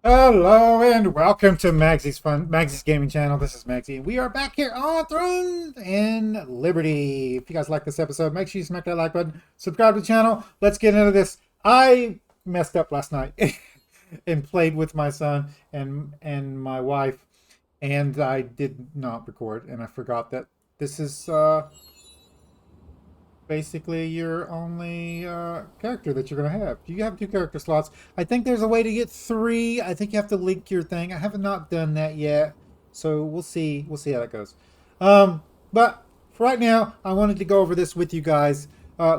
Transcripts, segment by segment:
Hello and welcome to Magzie's gaming channel. This is Magzie. We are back here on Throne and Liberty. If you guys like this episode, make sure you smack that like button, subscribe to the channel. Let's get into this. I messed up last night and played with my son and my wife, and I did not record, and I forgot that this is basically your only character that you're going to have. You have two character slots. I think there's a way to get three. I think you have to link your thing. I have not done that yet, so we'll see. We'll see how that goes. But for right now, I wanted to go over this with you guys.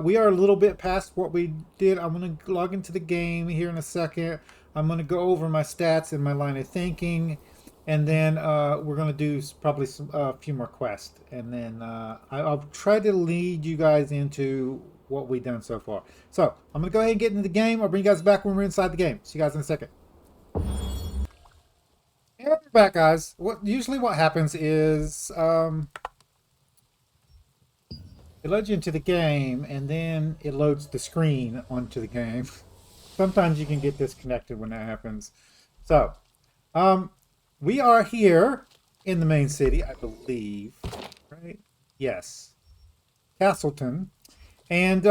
We are a little bit past what we did. I'm going to log into the game here in a second. I'm going to go over my stats and my line of thinking, and then we're going to do probably a few more quests. And then I'll try to lead you guys into what we've done so far. So I'm going to go ahead and get into the game. I'll bring you guys back when we're inside the game. See you guys in a second. And we're back, guys. What happens is it loads you into the game, and then it loads the screen onto the game. Sometimes you can get disconnected when that happens. So, we are here in the main city, I believe, right? Yes. Castleton. And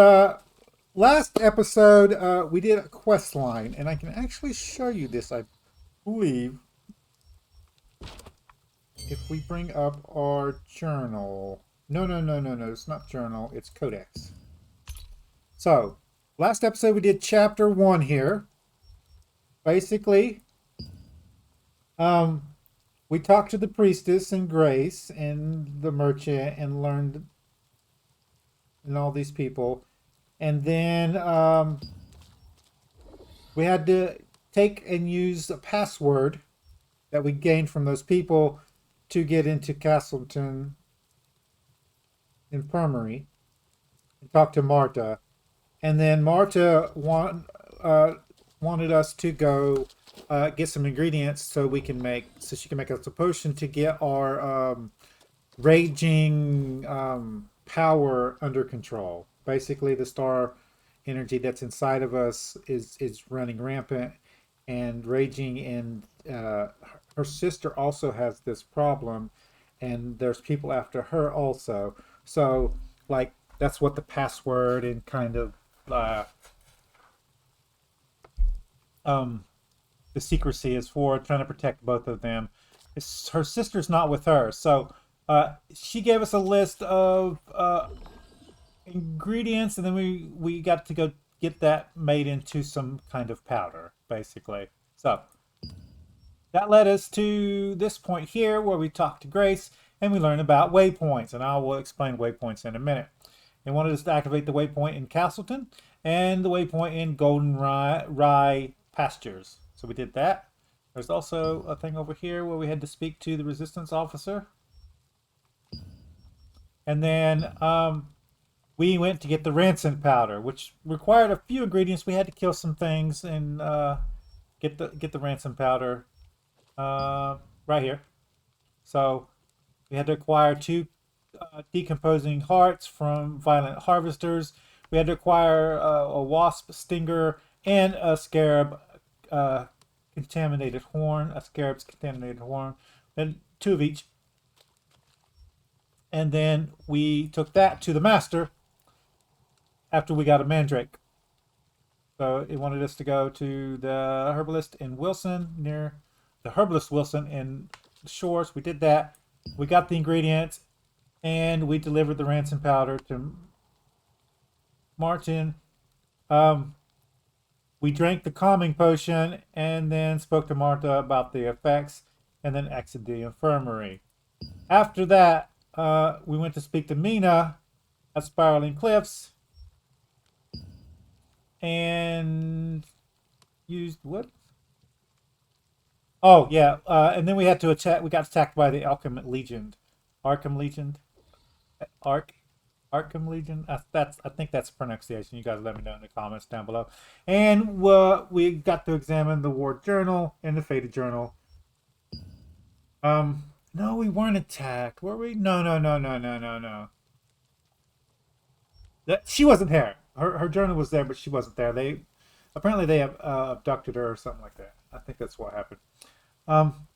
last episode, we did a quest line, and I can actually show you this, I believe, if we bring up our journal. No, it's not journal, it's codex. So, last episode we did chapter 1 here. Basically, we talked to the priestess and Grace and the merchant and learned and all these people. And then we had to take and use a password that we gained from those people to get into Castleton Infirmary and talk to Marta. And then Marta wanted us to go get some ingredients so she can make us a potion to get our raging power under control. Basically, the star energy that's inside of us is running rampant and raging, and her sister also has this problem, and there's people after her also. So, like, that's what the password and kind of the secrecy is for, trying to protect both of them. Her sister's not with her, so she gave us a list of ingredients, and then we got to go get that made into some kind of powder, basically. So that led us to this point here where we talked to Grace and we learned about waypoints, and I will explain waypoints in a minute. They wanted us to activate the waypoint in Castleton and the waypoint in Golden Rye Pastures. So we did that. There's also a thing over here where we had to speak to the resistance officer. And then we went to get the rancid powder, which required a few ingredients. We had to kill some things and get the rancid powder right here. So we had to acquire 2 decomposing hearts from violent harvesters. We had to acquire a wasp stinger and a scarab contaminated horn. A scarab's contaminated horn. Then 2 of each. And then we took that to the master after we got a mandrake. So it wanted us to go to the herbalist in Wilson, near the herbalist Wilson in the shores. We did that. We got the ingredients, and we delivered the rancid powder to Martin. We drank the calming potion and then spoke to Marta about the effects, and then exited the infirmary. After that, we went to speak to Mina at Spiraling Cliffs and used what? Oh yeah, and then we had to attack. We got attacked by the Arkham Legion. Arkham Legion. Arkham Legion. I think that's pronunciation. You guys let me know in the comments down below. And we got to examine the War Journal and the Fated Journal. No, we weren't attacked, were we? No. She wasn't there. Her journal was there, but she wasn't there. Apparently they have abducted her or something like that. I think that's what happened. Um,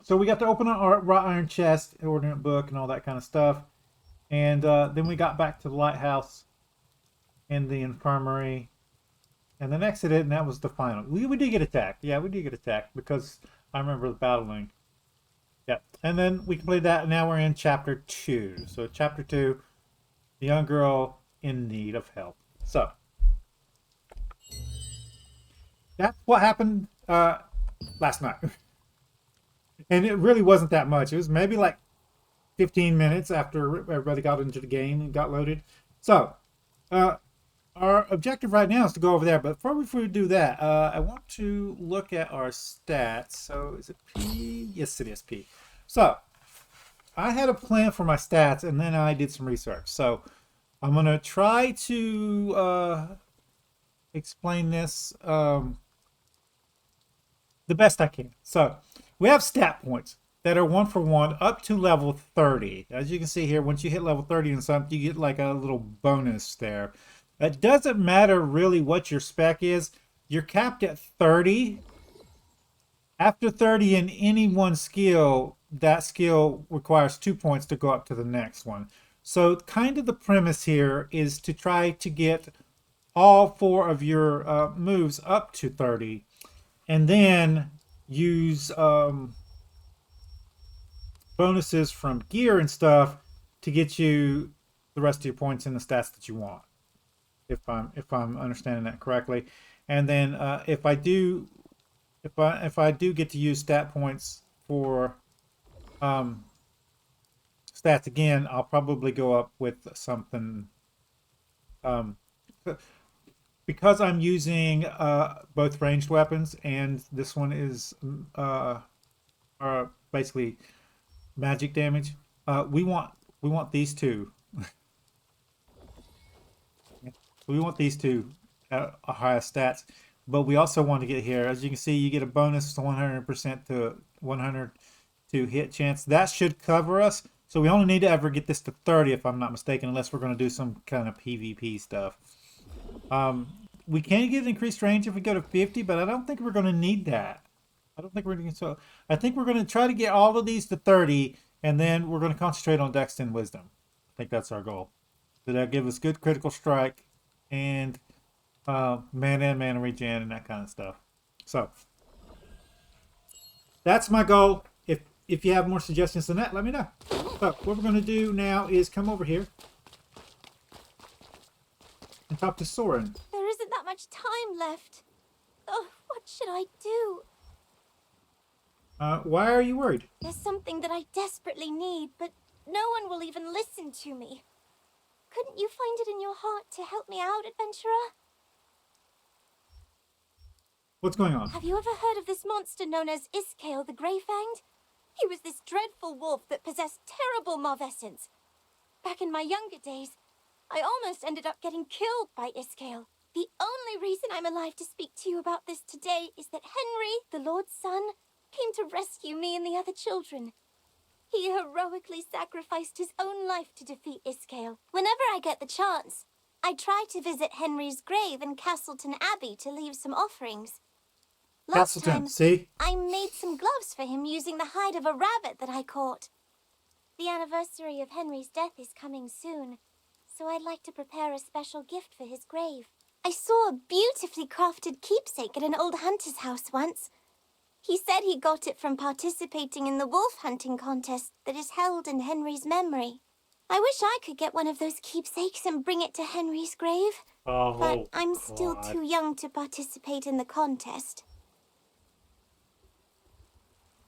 so we got to open our wrought iron chest, ordnance book, and all that kind of stuff. And then we got back to the lighthouse and the infirmary, and then exited, and that was the final. We did get attacked. Yeah, we did get attacked because I remember battling. Yeah, and then we completed that, and now we're in chapter 2. So chapter 2, the young girl in need of help. So that's what happened last night. And it really wasn't that much. It was maybe like 15 minutes after everybody got into the game and got loaded. So, our objective right now is to go over there. But before we do that, I want to look at our stats. So, is it P? Yes, it is P. So, I had a plan for my stats, and then I did some research. So, I'm going to try to explain this the best I can. So, we have stat points that are 1-for-1 up to level 30. As you can see here, once you hit level 30 and something, you get like a little bonus there. It doesn't matter really what your spec is. You're capped at 30. After 30 in any one skill, that skill requires 2 points to go up to the next one. So kind of the premise here is to try to get all 4 of your moves up to 30. And then use bonuses from gear and stuff to get you the rest of your points in the stats that you want, if I'm understanding that correctly. And then if I do get to use stat points for stats again, I'll probably go up with something because I'm using both ranged weapons, and this one is basically magic damage. We want these two. We want these two at a higher stats, but we also want to get here. As you can see, you get a bonus to 100% to 100 to hit chance. That should cover us. So we only need to ever get this to 30, if I'm not mistaken, unless we're going to do some kind of PvP stuff. We can get increased range if we go to 50, but I don't think we're going to need that. I don't think we're going to. So I think we're going to try to get all of these to 30, and then we're going to concentrate on Dex and Wisdom. I think that's our goal. So that'll give us good critical strike and mana and mana regen and that kind of stuff. So that's my goal. If you have more suggestions than that, let me know. So what we're going to do now is come over here and talk to Soren. There isn't that much time left. Oh, what should I do? Why are you worried? There's something that I desperately need, but no one will even listen to me. Couldn't you find it in your heart to help me out, adventurer? What's going on? Have you ever heard of this monster known as Iskale the Grey-Fanged? He was this dreadful wolf that possessed terrible malvescence. Back in my younger days, I almost ended up getting killed by Iskale. The only reason I'm alive to speak to you about this today is that Henry, the Lord's son, came to rescue me and the other children. He heroically sacrificed his own life to defeat Iskale. Whenever I get the chance, I try to visit Henry's grave in Castleton Abbey to leave some offerings. Last time, see? I made some gloves for him using the hide of a rabbit that I caught. The anniversary of Henry's death is coming soon, so I'd like to prepare a special gift for his grave. I saw a beautifully crafted keepsake at an old hunter's house once. He said he got it from participating in the wolf hunting contest that is held in Henry's memory. I wish I could get one of those keepsakes and bring it to Henry's grave, but I'm still too young to participate in the contest.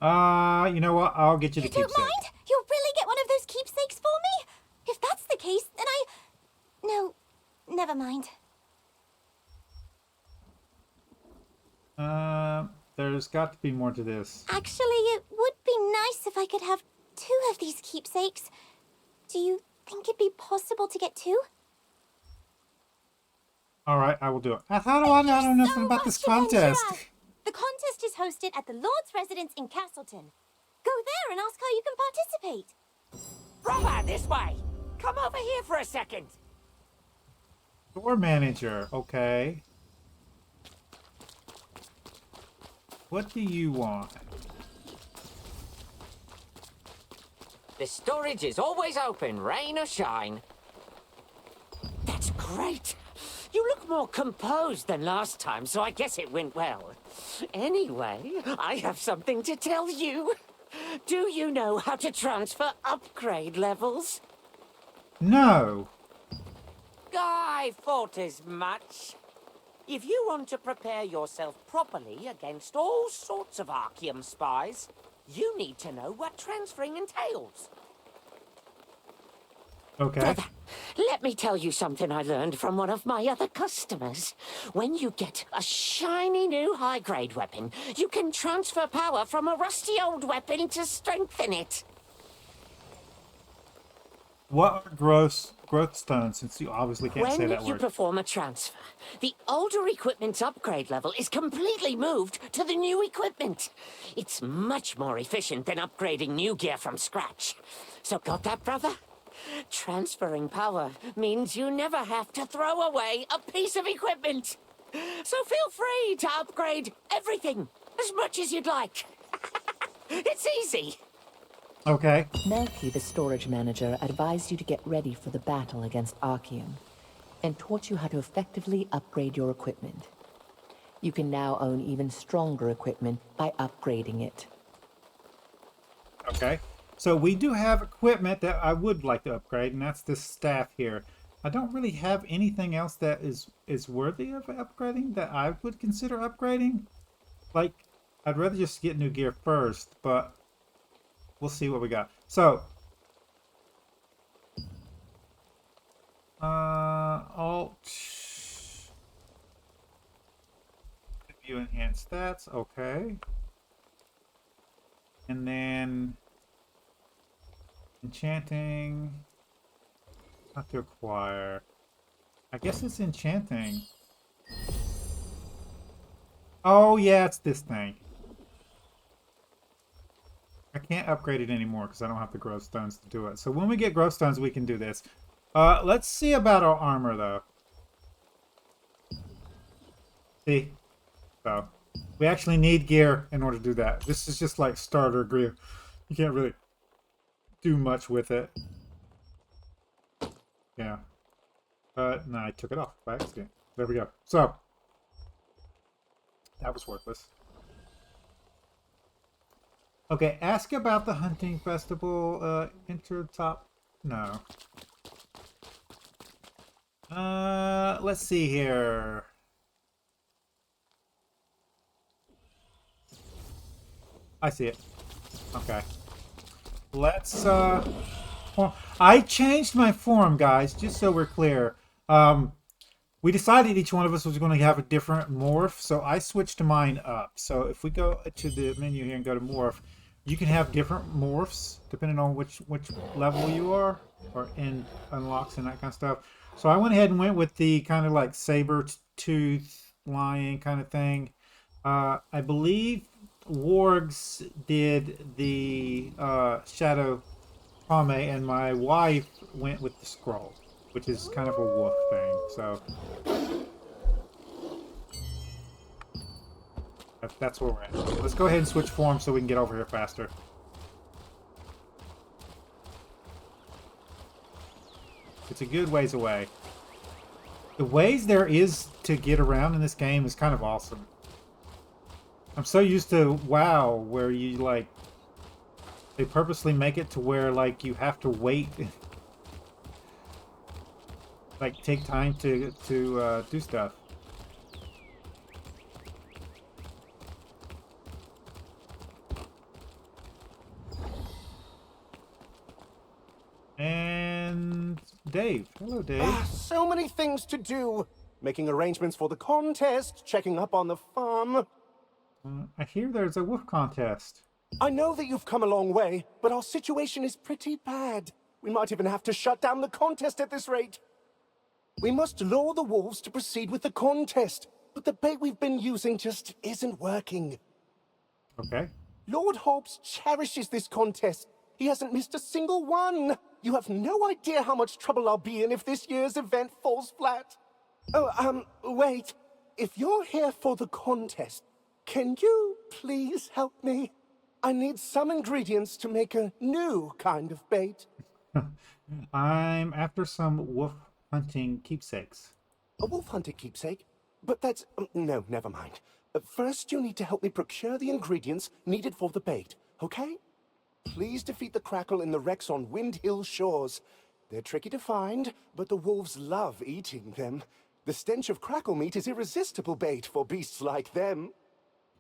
You know what? I'll get you the keepsake. You don't mind? You'll really get one of those keepsakes for me? If that's the case, then No, never mind. There's got to be more to this. Actually, it would be nice if I could have 2 of these keepsakes. Do you think it'd be possible to get 2? Alright, I will do it. How do I know? I don't know nothing about this contest. The contest is hosted at the Lord's residence in Castleton. Go there and ask how you can participate. Brother, this way! Come over here for a second! Store manager, okay. What do you want? The storage is always open, rain or shine. That's great. You look more composed than last time, so I guess it went well. Anyway, I have something to tell you. Do you know how to transfer upgrade levels? No. I thought as much. If you want to prepare yourself properly against all sorts of Archeum spies, you need to know what transferring entails. Okay. Brother, let me tell you something I learned from one of my other customers. When you get a shiny new high-grade weapon, you can transfer power from a rusty old weapon to strengthen it. What are growth stones? Since you obviously can't say that When you word. perform a transfer, the older equipment's upgrade level is completely moved to the new equipment. It's much more efficient than upgrading new gear from scratch. So got that, brother? Transferring power means you never have to throw away a piece of equipment. So feel free to upgrade everything as much as you'd like. It's easy. Okay. Melky, the storage manager, advised you to get ready for the battle against Archeum, and taught you how to effectively upgrade your equipment. You can now own even stronger equipment by upgrading it. Okay. So we do have equipment that I would like to upgrade, and that's this staff here. I don't really have anything else that is worthy of upgrading that I would consider upgrading. Like, I'd rather just get new gear first, but we'll see what we got. So, Alt view enhanced stats, okay. And then enchanting, not to acquire. I guess it's enchanting. Oh yeah, it's this thing. I can't upgrade it anymore because I don't have the growth stones to do it. So when we get growth stones, we can do this. Let's see about our armor, though. See? So, we actually need gear in order to do that. This is just like starter gear. You can't really do much with it. Yeah. No, I took it off by accident. There we go. So, that was worthless. Okay, ask about the hunting festival. Enter top. No. Let's see here. I see it. Okay. Let's, I changed my form, guys, just so we're clear. We decided each one of us was going to have a different morph, so I switched mine up. So if we go to the menu here and go to morph, you can have different morphs depending on which level you are, or in unlocks and that kind of stuff. So I went ahead and went with the kind of like saber tooth lion kind of thing. I believe Wargs did the shadow Pame, and my wife went with the scroll, which is kind of a wolf thing. So that's where we're at. Let's go ahead and switch forms so we can get over here faster. It's a good ways away. The ways there is to get around in this game is kind of awesome. I'm so used to WoW, where you like they purposely make it to where like you have to wait, like take time to do stuff. And Dave. Hello, Dave. So many things to do. Making arrangements for the contest, checking up on the farm. I hear there's a wolf contest. I know that you've come a long way, but our situation is pretty bad. We might even have to shut down the contest at this rate. We must lure the wolves to proceed with the contest, but the bait we've been using just isn't working. Okay. Lord Hobbs cherishes this contest. He hasn't missed a single one. You have no idea how much trouble I'll be in if this year's event falls flat. Oh, wait. If you're here for the contest, Can you please help me? I need some ingredients to make a new kind of bait. I'm after some wolf hunting keepsakes. A wolf hunter keepsake? But that's... no, never mind. First, you need to help me procure the ingredients needed for the bait, okay? Please defeat the Crackle in the wrecks on Wind Hill shores. They're tricky to find, but the wolves love eating them. The stench of crackle meat is irresistible bait for beasts like them.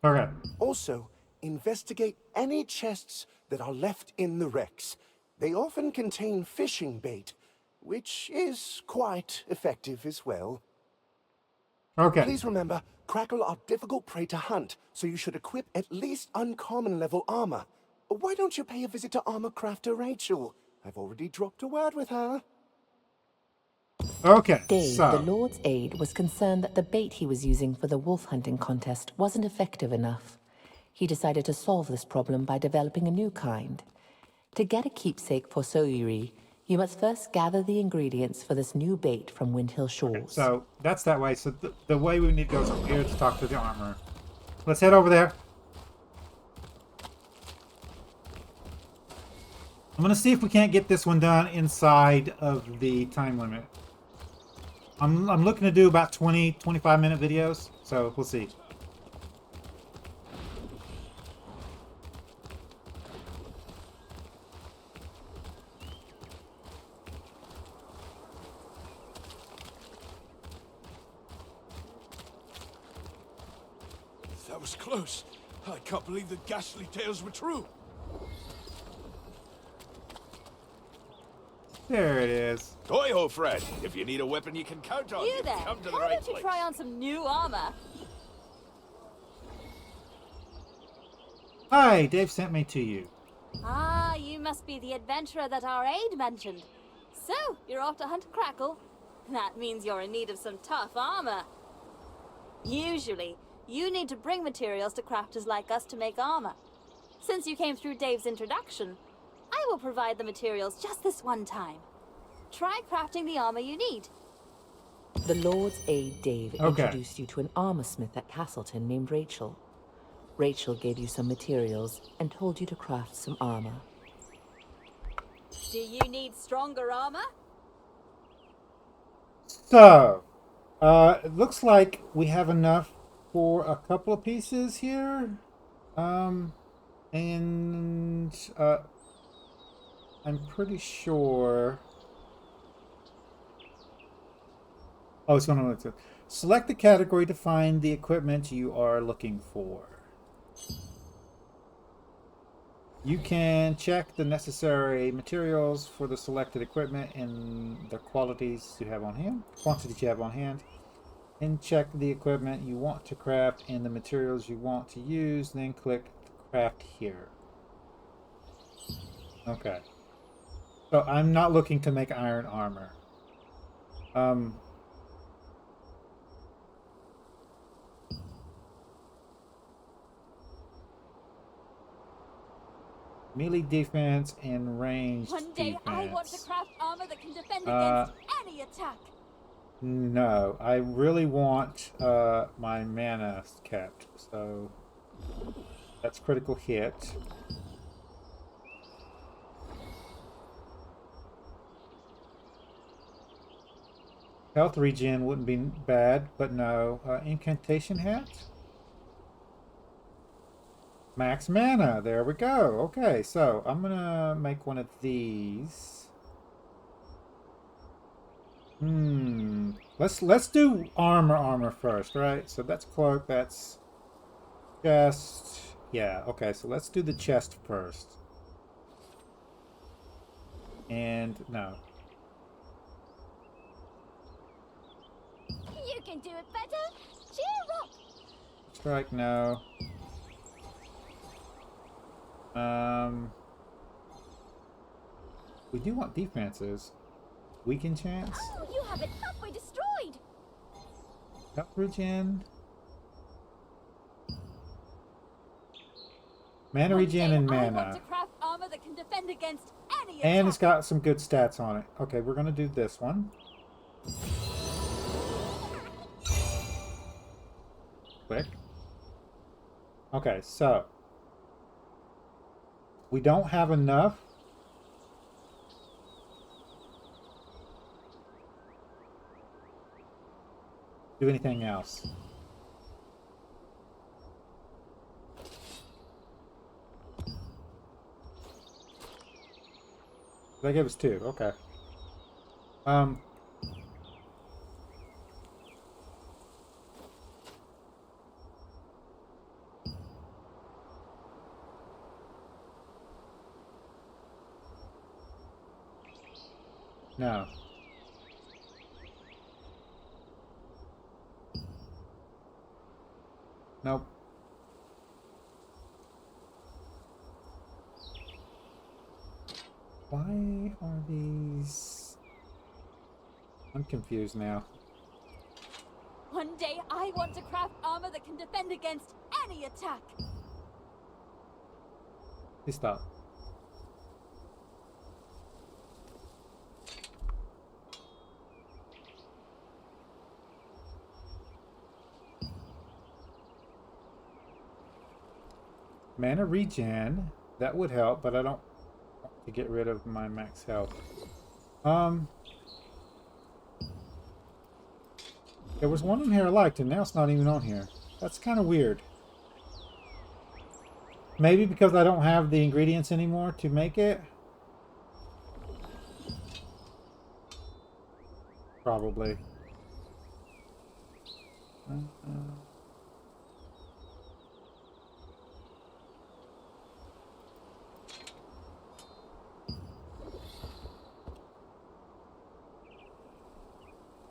Okay. Also, investigate any chests that are left in the wrecks. They often contain fishing bait, which is quite effective as well. Okay. Please remember, Crackle are difficult prey to hunt, so you should equip at least uncommon level armor. Why don't you pay a visit to armor crafter Rachel? I've already dropped a word with her. Okay. Dave, So, the Lord's aide, was concerned that the bait he was using for the wolf hunting contest wasn't effective enough. He decided to solve this problem by developing a new kind. To get a keepsake for Soyuri, you must first gather the ingredients for this new bait from Windhill Shores. so that's that way. So the way we need to go is from here to talk to the armorer. Let's head over there. I'm gonna see if we can't get this one done inside of the time limit. I'm looking to do about 20-25 minute videos, so we'll see. That was close. I can't believe the ghastly tales were true. There it is. Toy-ho, Fred. If you need a weapon you can count on, You you've there, come to the why right don't you place. try on some new armor? Hi, Dave sent me to you. Ah, you must be the adventurer that our aide mentioned. So, you're off to hunt a crackle? That means you're in need of some tough armor. Usually, you need to bring materials to crafters like us to make armor. Since you came through Dave's introduction, I will provide the materials just this one time. Try crafting the armor you need. The Lord's aide, Dave, Okay. introduced you to an armor smith at Castleton named Rachel. Rachel gave you some materials and told you to craft some armor. Do you need stronger armor? So, it looks like we have enough for a couple of pieces here. And I'm pretty sure. Oh, it's going to look. Select the category to find the equipment you are looking for. You can check the necessary materials for the selected equipment and the quantities you have on hand, and check the equipment you want to craft and the materials you want to use, then click craft here. Okay. So I'm not looking to make iron armor. Melee defense and ranged One day defense. I want to craft armor that can defend against any attack. No, I really want my mana kept, so that's critical hit. Health regen wouldn't be bad, but no. Incantation hat? Max mana, there we go. Okay, so I'm gonna make one of these. Let's do armor first, right? So that's cloak, that's chest. Yeah, okay, so let's do the chest first. And no. You can do it better. Cheer up. Strike, no. We do want defenses. Weaken chance. Oh, you have it halfway destroyed. Health regen. Mana One regen day and I want mana. to craft armor that can defend against any And it's attack. got some good stats on it. Okay, we're gonna do this one. Quick. Okay, so we don't have enough. Do anything else? That gave us 2. Okay. No. Nope. Why are these... I'm confused now. One day I want to craft armor that can defend against any attack. Please stop. Mana regen, that would help, but I don't want to get rid of my max health. There was one in here I liked, and now it's not even on here. That's kind of weird. Maybe because I don't have the ingredients anymore to make it? Probably.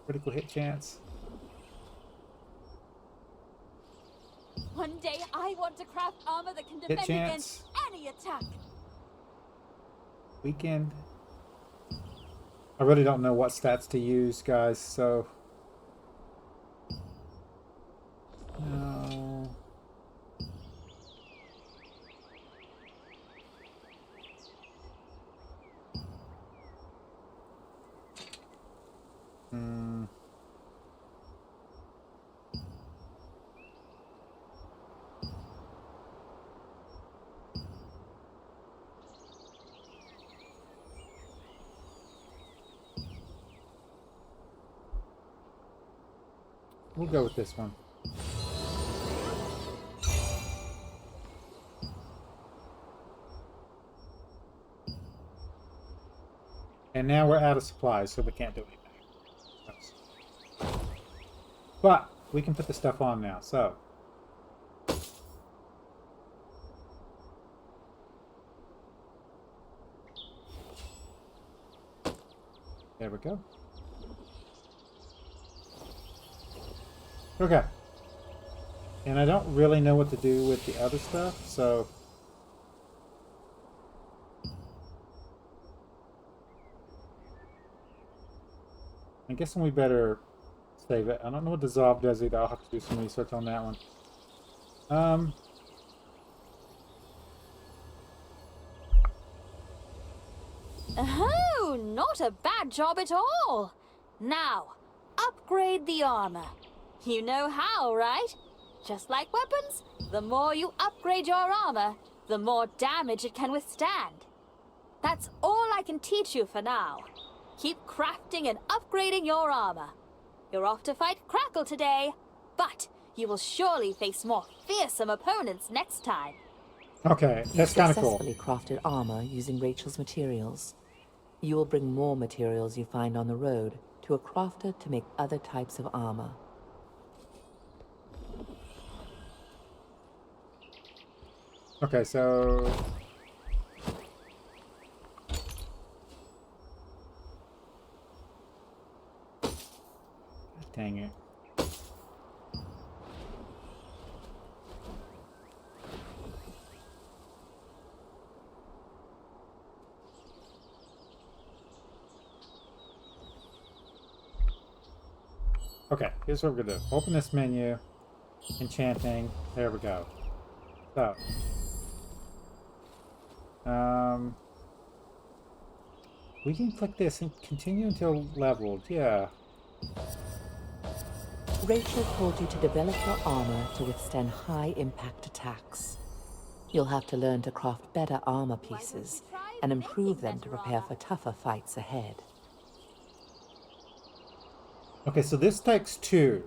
Critical hit chance. One day I want to craft armor that can defend against any attack. Weekend. I really don't know what stats to use, guys, so... No... We'll go with this one. And now we're out of supplies, so we can't do anything. But we can put the stuff on now, so. There we go. Okay. And I don't really know what to do with the other stuff, so... I'm guessing we better save it. I don't know what dissolve does either. I'll have to do some research on that one. Oh, not a bad job at all. Now, upgrade the armor. You know how, right? Just like weapons, the more you upgrade your armor, the more damage it can withstand. That's all I can teach you for now. Keep crafting and upgrading your armor. You're off to fight Crackle today, but you will surely face more fearsome opponents next time. Okay, that's kind of cool. You successfully crafted armor using Rachel's materials. You will bring more materials you find on the road to a crafter to make other types of armor. Okay, so... Dang it. Okay, here's what we're gonna do. Open this menu, enchanting, there we go. So, we can click this and continue until leveled, yeah. Rachel told you to develop your armor to withstand high-impact attacks. You'll have to learn to craft better armor pieces and improve them to prepare for tougher fights ahead. Okay, so this takes 2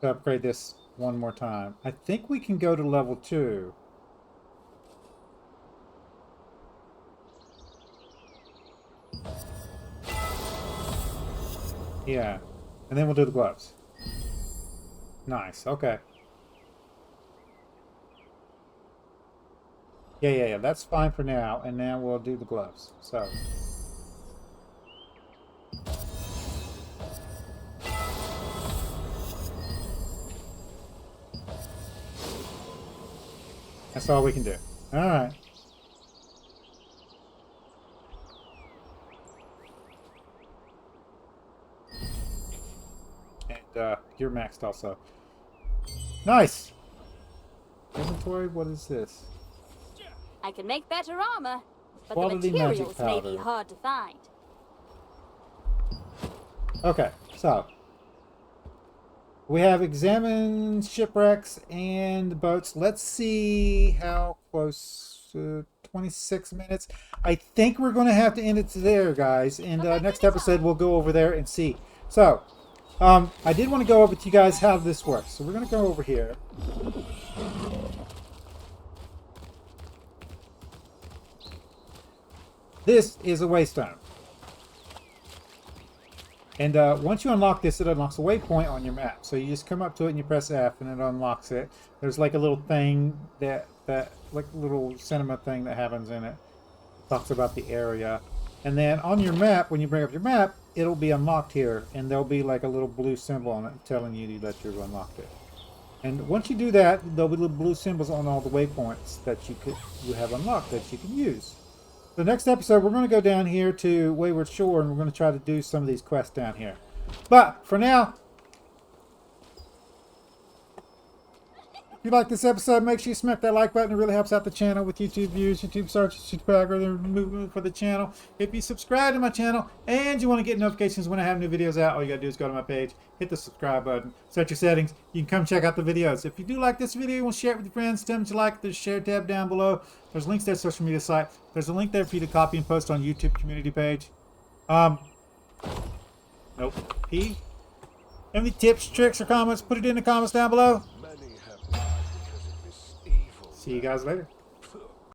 to upgrade this one more time. I think we can go to level 2. Yeah, and then we'll do the gloves. Nice, okay. Yeah, that's fine for now, and now we'll do the gloves. So. That's all we can do. Alright. And you're maxed also. Nice! Inventory, what is this? I can make better armor, but Quality the magic materials may be powder. hard to find. Okay, so. We have examined shipwrecks and boats. Let's see how close. 26 minutes. I think we're going to have to end it there, guys. And next episode, we'll go over there and see. So, I did want to go over with you guys how this works. So we're going to go over here. This is a waystone. And once you unlock this, it unlocks a waypoint on your map. So you just come up to it and you press F and it unlocks it. There's like a little thing that like a little cinema thing that happens in it. Talks about the area. And then on your map, when you bring up your map, it'll be unlocked here. And there'll be like a little blue symbol on it telling you that you've unlocked it. And once you do that, there'll be little blue symbols on all the waypoints that you have unlocked that you can use. The next episode, we're going to go down here to Wayward Shore, and we're going to try to do some of these quests down here. But, for now, if you like this episode, make sure you smack that like button. It really helps out the channel with YouTube views, YouTube searches, YouTube algorithm movement for the channel. If you subscribe to my channel and you want to get notifications when I have new videos out, all you got to do is go to my page, hit the subscribe button, set your settings. You can come check out the videos. If you do like this video, you want to share it with your friends, tell them you like it. There's a share tab down below. There's links to their social media site. There's a link there for you to copy and post on YouTube community page. Nope. P? Any tips, tricks, or comments, put it in the comments down below. See you guys later.